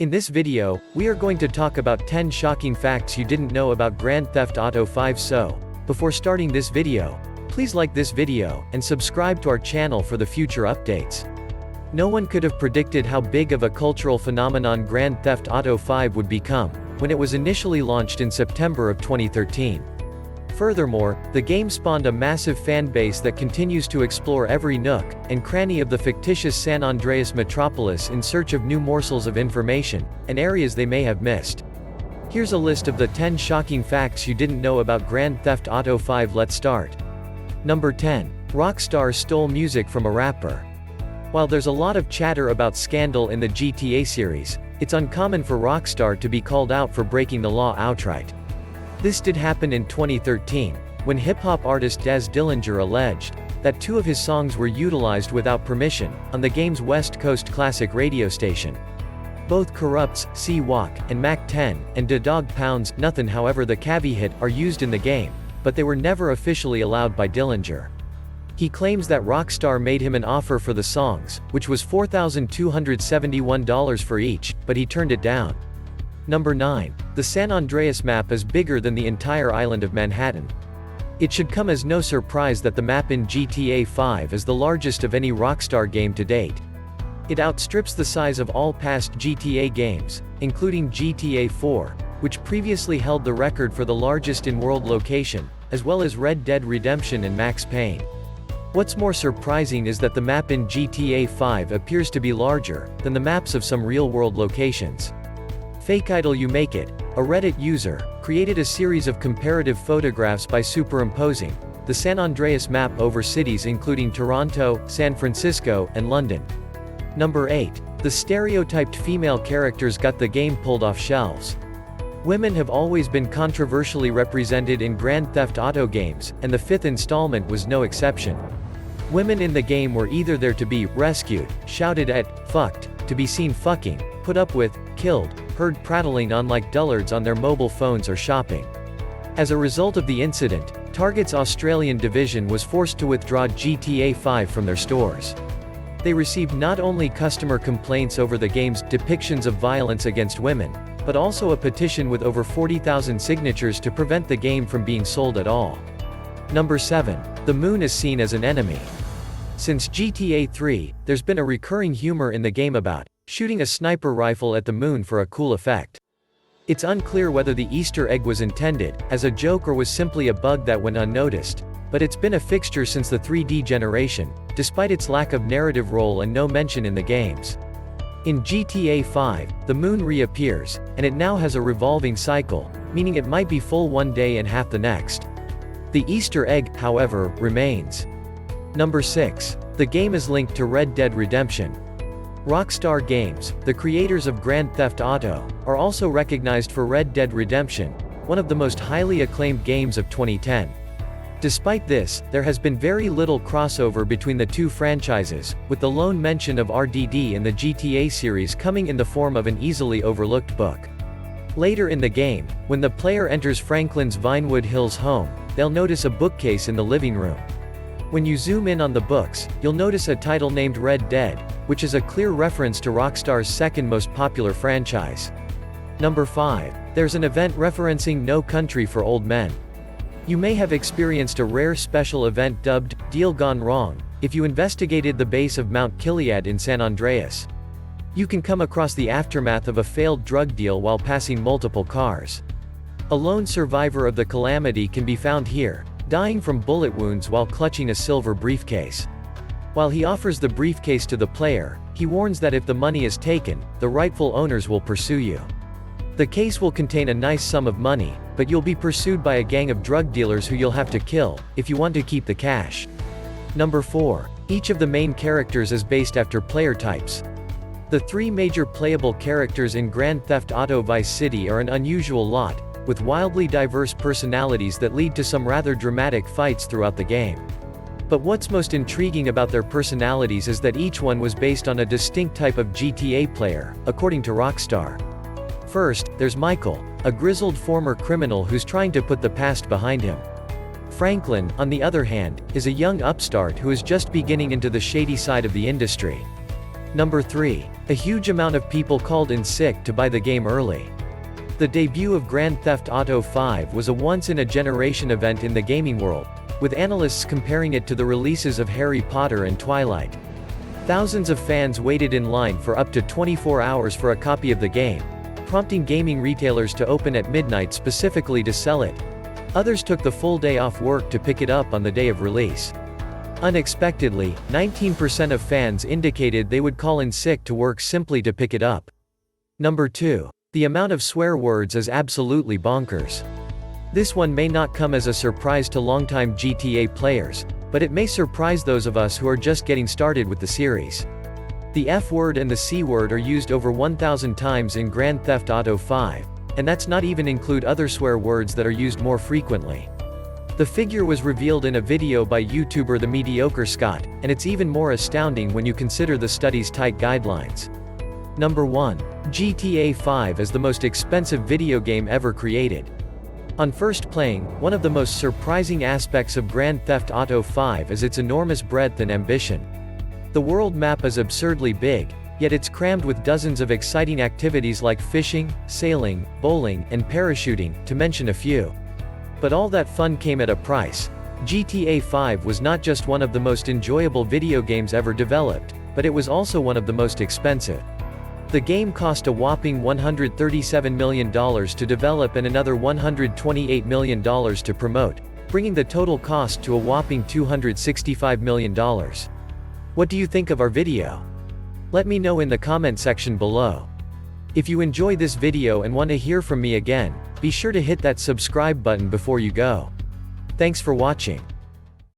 In this video, we are going to talk about 10 shocking facts you didn't know about Grand Theft Auto 5. So, before starting this video, please like this video, and subscribe to our channel for the future updates. No one could have predicted how big of a cultural phenomenon Grand Theft Auto 5 would become, when it was initially launched in September of 2013. Furthermore, the game spawned a massive fan base that continues to explore every nook and cranny of the fictitious San Andreas metropolis in search of new morsels of information and areas they may have missed. Here's a list of the 10 shocking facts you didn't know about Grand Theft Auto 5. Let's start. Number 10. Rockstar stole music from a rapper. While there's a lot of chatter about scandal in the GTA series, it's uncommon for Rockstar to be called out for breaking the law outright. This did happen in 2013, when hip-hop artist Daz Dillinger alleged that 2 of his songs were utilized without permission on the game's West Coast classic radio station. Both Corrupt's "See Walk" and Mac 10 and Da Dog Pound's "Nothin'." However, the caveat are used in the game, but they were never officially allowed by Dillinger. He claims that Rockstar made him an offer for the songs, which was $4,271 for each, but he turned it down. Number 9. The San Andreas map is bigger than the entire island of Manhattan. It should come as no surprise that the map in GTA 5 is the largest of any Rockstar game to date. It outstrips the size of all past GTA games, including GTA 4, which previously held the record for the largest in-world location, as well as Red Dead Redemption and Max Payne. What's more surprising is that the map in GTA 5 appears to be larger than the maps of some real-world locations. Fake Idol You Make It, a Reddit user, created a series of comparative photographs by superimposing the San Andreas map over cities including Toronto, San Francisco, and London. Number 8. The stereotyped female characters got the game pulled off shelves. Women have always been controversially represented in Grand Theft Auto games, and the 5th installment was no exception. Women in the game were either there to be rescued, shouted at, fucked, to be seen fucking, put up with, killed, heard prattling on like dullards on their mobile phones or shopping. As a result of the incident, Target's Australian division was forced to withdraw GTA 5 from their stores. They received not only customer complaints over the game's depictions of violence against women, but also a petition with over 40,000 signatures to prevent the game from being sold at all. Number 7. The moon is seen as an enemy. Since GTA 3, there's been a recurring humor in the game about shooting a sniper rifle at the moon for a cool effect. It's unclear whether the Easter egg was intended as a joke or was simply a bug that went unnoticed, but it's been a fixture since the 3D generation, despite its lack of narrative role and no mention in the games. In GTA 5, the moon reappears, and it now has a revolving cycle, meaning it might be full one day and half the next. The Easter egg, however, remains. Number 6. The game is linked to Red Dead Redemption. Rockstar Games, the creators of Grand Theft Auto, are also recognized for Red Dead Redemption, one of the most highly acclaimed games of 2010. Despite this, there has been very little crossover between the two franchises, with the lone mention of RDD in the GTA series coming in the form of an easily overlooked book. Later in the game, when the player enters Franklin's Vinewood Hills home, they'll notice a bookcase in the living room. When you zoom in on the books, you'll notice a title named Red Dead, which is a clear reference to Rockstar's second most popular franchise. Number 5. There's an event referencing No Country for Old Men. You may have experienced a rare special event dubbed Deal Gone Wrong if you investigated the base of Mount Gilead in San Andreas. You can come across the aftermath of a failed drug deal while passing multiple cars. A lone survivor of the calamity can be found here, dying from bullet wounds while clutching a silver briefcase. While he offers the briefcase to the player, he warns that if the money is taken, the rightful owners will pursue you. The case will contain a nice sum of money, but you'll be pursued by a gang of drug dealers who you'll have to kill if you want to keep the cash. Number 4. Each of the main characters is based after player types. The 3 major playable characters in Grand Theft Auto Vice City are an unusual lot, with wildly diverse personalities that lead to some rather dramatic fights throughout the game. But what's most intriguing about their personalities is that each one was based on a distinct type of GTA player, according to Rockstar. First, there's Michael, a grizzled former criminal who's trying to put the past behind him. Franklin, on the other hand, is a young upstart who is just beginning into the shady side of the industry. Number 3. A huge amount of people called in sick to buy the game early. The debut of Grand Theft Auto V was a once-in-a-generation event in the gaming world, with analysts comparing it to the releases of Harry Potter and Twilight. Thousands of fans waited in line for up to 24 hours for a copy of the game, prompting gaming retailers to open at midnight specifically to sell it. Others took the full day off work to pick it up on the day of release. Unexpectedly, 19% of fans indicated they would call in sick to work simply to pick it up. Number 2. The amount of swear words is absolutely bonkers. This one may not come as a surprise to longtime GTA players, but it may surprise those of us who are just getting started with the series. The F word and the C word are used over 1,000 times in Grand Theft Auto V, and that's not even include other swear words that are used more frequently. The figure was revealed in a video by YouTuber The Mediocre Scott, and it's even more astounding when you consider the study's tight guidelines. Number 1. GTA 5 is the most expensive video game ever created. On first playing, one of the most surprising aspects of Grand Theft Auto 5 is its enormous breadth and ambition. The world map is absurdly big, yet it's crammed with dozens of exciting activities like fishing, sailing, bowling, and parachuting, to mention a few. But all that fun came at a price. GTA 5 was not just one of the most enjoyable video games ever developed, but it was also one of the most expensive. The game cost a whopping $137 million to develop and another $128 million to promote, bringing the total cost to a whopping $265 million. What do you think of our video? Let me know in the comment section below. If you enjoy this video and want to hear from me again, be sure to hit that subscribe button before you go. Thanks for watching.